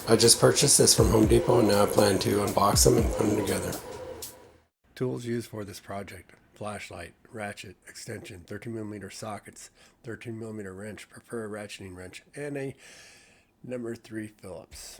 I just purchased this from Home Depot and now I plan to unbox them and put them together. Tools used for this project: flashlight, ratchet, extension, 13mm sockets, 13mm wrench, preferred ratcheting wrench, and a number 3 Phillips.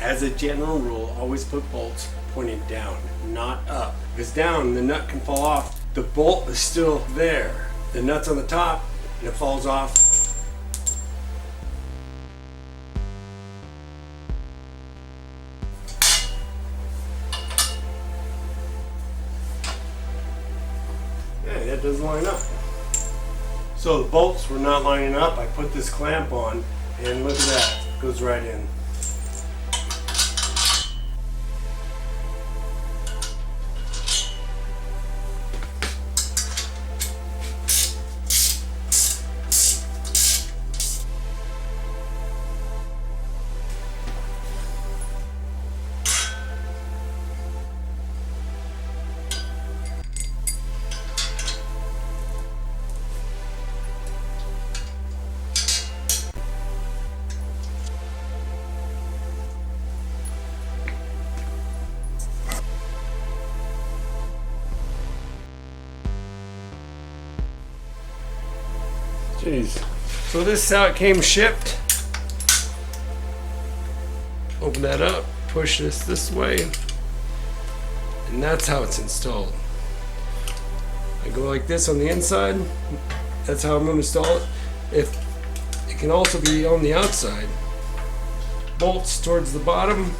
As a general rule, always put bolts pointing down, not up. Because down, the nut can fall off. The bolt is still there. The nut's on the top and it falls off. Yeah, that doesn't line up. So the bolts were not lining up. I put this clamp on and look at that, it goes right in. Jeez. So this is how it came shipped. Open that up, push this way, and that's how it's installed. I go like this on the inside. That's how I'm going to install it. If it can also be on the outside. Bolts towards the bottom.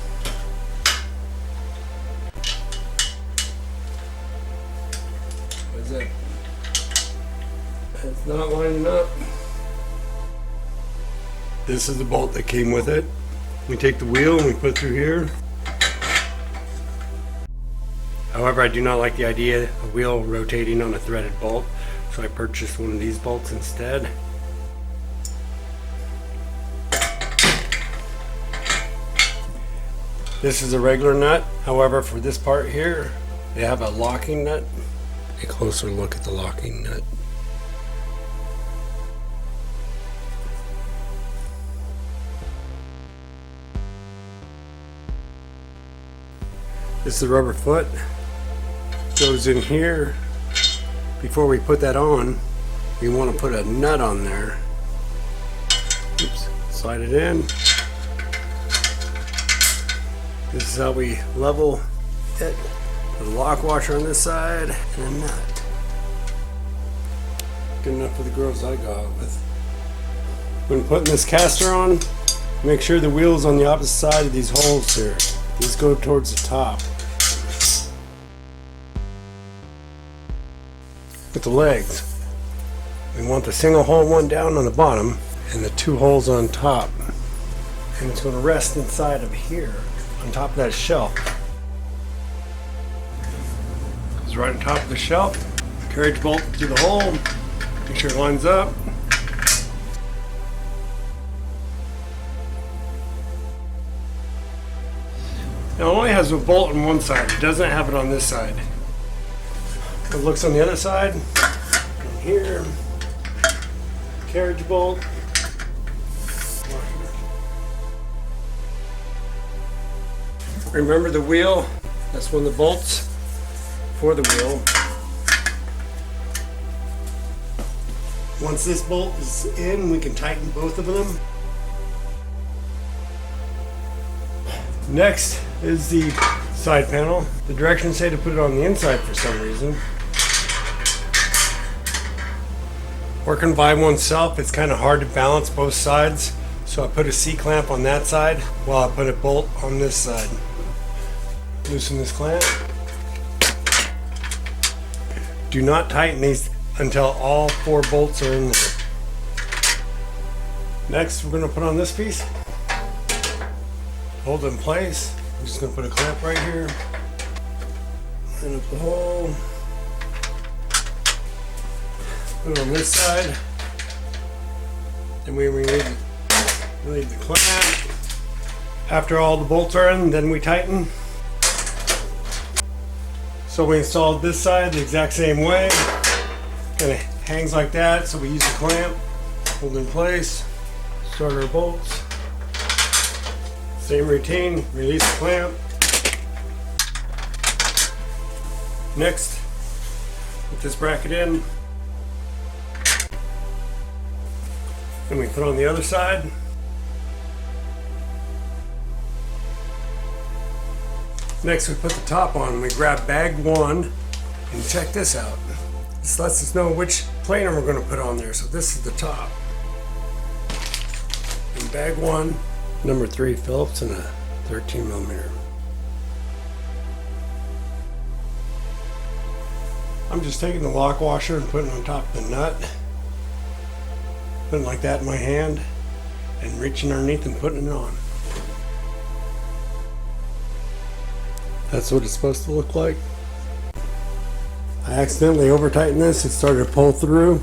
What is that? It's not lining up. This is the bolt that came with it. We take the wheel and we put it through here. However, I do not like the idea of wheel rotating on a threaded bolt, so I purchased one of these bolts instead. This is a regular nut. However, for this part here, they have a locking nut. A closer look at the locking nut. This is the rubber foot. Goes in here. Before we put that on, we want to put a nut on there. Oops, slide it in. This is how we level it. Put a lock washer on this side and a nut. Good enough for the girls I got with. When putting this caster on, make sure the wheel's on the opposite side of these holes here. These go towards the top. With the legs, we want the single hole one down on the bottom and the 2 holes on top. And it's going to rest inside of here, on top of that shelf. It's right on top of the shelf. Carriage bolt through the hole. Make sure it lines up. Now it only has a bolt on one side. It doesn't have it on this side. It looks on the other side. And here, carriage bolt. Remember the wheel? That's one of the bolts for the wheel. Once this bolt is in, we can tighten both of them. Next is the side panel. The directions say to put it on the inside for some reason. Working by oneself, it's kind of hard to balance both sides. So I put a C-clamp on that side while I put a bolt on this side. Loosen this clamp. Do not tighten these until all 4 bolts are in there. Next, we're going to put on this piece. Hold it in place. I'm just going to put a clamp right here. Line up the hole. Put it on this side. Then we relieve the clamp. After all the bolts are in, then we tighten. So we installed this side the exact same way. Kind of hangs like that, so we use the clamp. Hold in place. Start our bolts. Same routine, release the clamp. Next, put this bracket in. Then we put on the other side. Next, we put the top on. We grab bag 1 and check this out. This lets us know which planer we're going to put on there. So this is the top. And bag 1, number 3 Phillips and a 13mm. I'm just taking the lock washer and putting it on top of the nut. Putting it like that in my hand and reaching underneath and putting it on. That's what it's supposed to look like. I accidentally over tightened this. It started to pull through.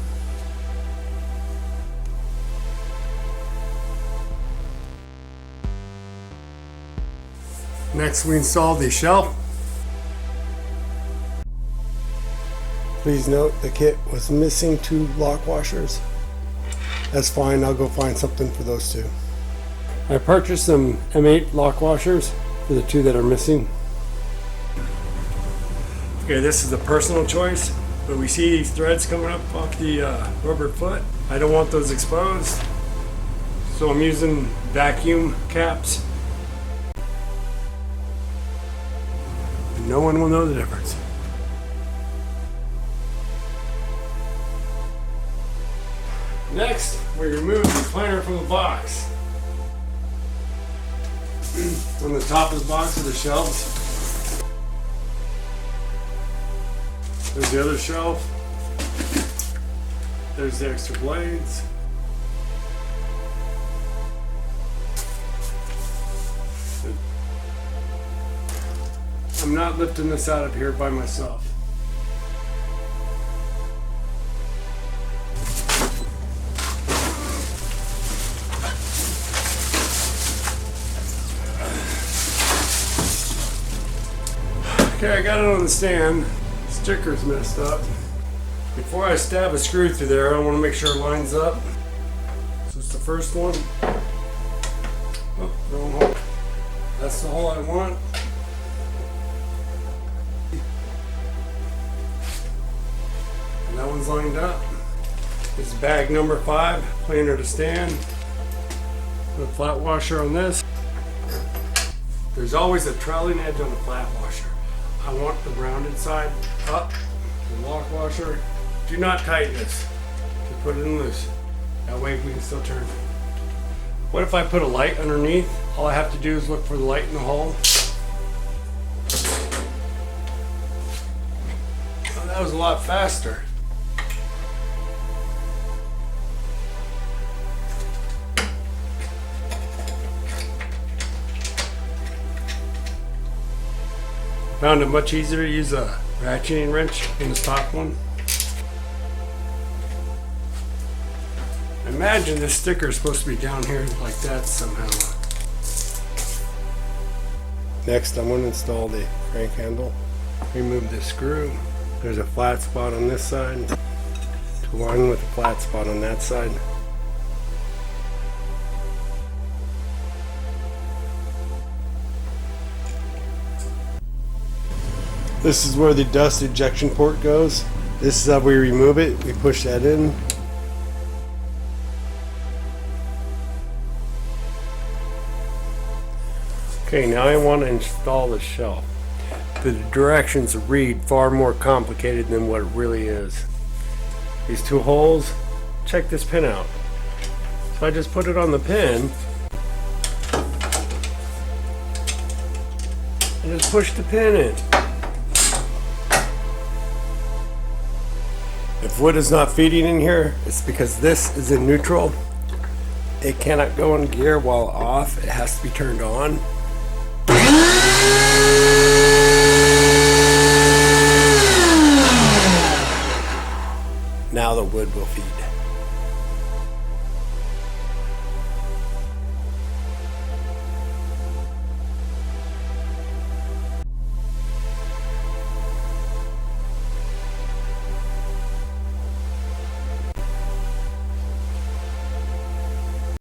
Next, we install the shelf. Please note the kit was missing 2 lock washers. That's fine, I'll go find something for those 2. I purchased some M8 lock washers for the 2 that are missing. Okay, this is a personal choice, but we see these threads coming up off the rubber foot. I don't want those exposed, so I'm using vacuum caps. And no one will know the difference. Next, we remove the planer from the box. On the top of the box are the shelves. There's the other shelf. There's the extra blades. I'm not lifting this out of here by myself. Okay, I got it on the stand. Sticker's messed up. Before I stab a screw through there, I want to make sure it lines up. So it's the first one. Oh, wrong hole. That's the hole I want. And that one's lined up. This is bag number 5, planer to stand. Put a flat washer on this. There's always a trailing edge on the flat washer. I want the rounded side up. The lock washer. Do not tighten this. Just put it in loose. That way we can still turn it. What if I put a light underneath? All I have to do is look for the light in the hole. Oh, that was a lot faster. Found it much easier to use a ratcheting wrench in the top one. Imagine this sticker is supposed to be down here like that somehow. Next, I'm going to install the crank handle. Remove the screw. There's a flat spot on this side to align with the flat spot on that side. This is where the dust ejection port goes. This is how we remove it. We push that in. Okay, now I want to install the shelf. The directions read far more complicated than what it really is. These 2 holes, check this pin out. So I just put it on the pin and just push the pin in. If wood is not feeding in here, it's because this is in neutral. It cannot go in gear while off. It has to be turned on. Now the wood will feed.